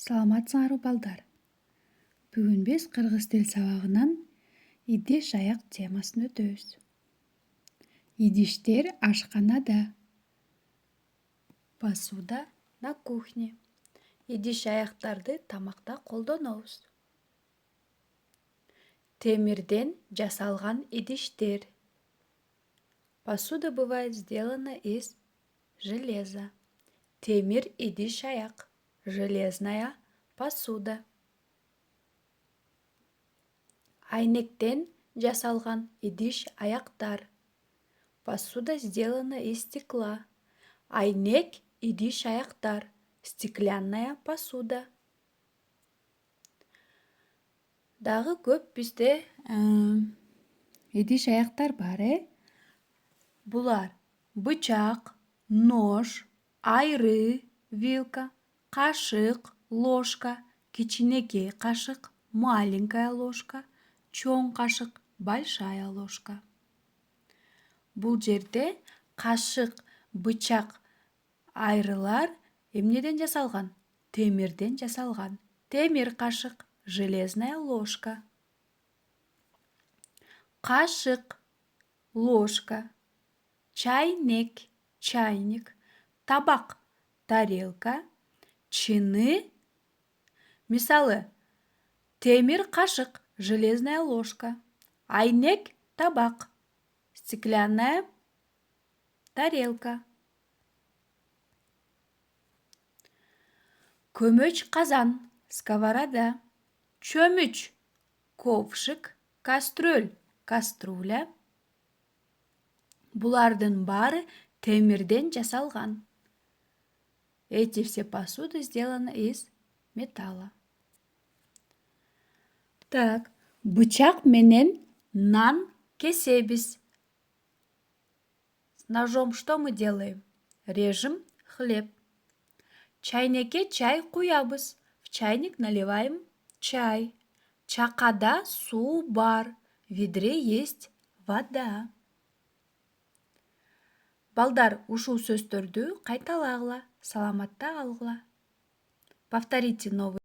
Саламатсыңарбы балдар? Бүгін біз қырғыз тил сабағынан идиш аяқ темасын өтөбүз. Идиштер ашханада, посуда на кухне. Идиш аяқтарды тамақта колдонобуз. Темирден жасалган идиштер. Посуда бывает сделана из железа. Темир идиш аяқ. Железная посуда. Айнектен жасалган идиш аяқтар. Посуда сделана из стекла. Айнек идиш аяқтар. Стеклянная посуда. Дагы көп бизде идиш аяқтар бар, Булар бычак, нож, айры, вилка, кашык, ложка, кичинекей кашык, маленькая ложка, чоң кашык, большая ложка. Бул жерде кашык, бычак, айрылар эмнеден жасалган? Темирден жасалган. Темир кашык, железная ложка. Кашык, ложка. Чайник, чайник. Табак, тарелка. Чыны. Мисалы, темир кашык, железная ложка. Айнек, табак. Стеклянная тарелка. Көмөч, казан, сковорода. Чөмүч, ковшик, кастрюль, каструля. Булардын баары темирден жасалган. Эти все посуды сделаны из металла. Так, бычак менен нан кесебиз. С ножом что мы делаем? Режем хлеб. Чайнекке чай куябыз. В чайник наливаем чай. Чакада суу бар. В ведре есть вода. Балдар, ушул сөздөрдү кайталагыла, саламатта калгыла. Повторите новый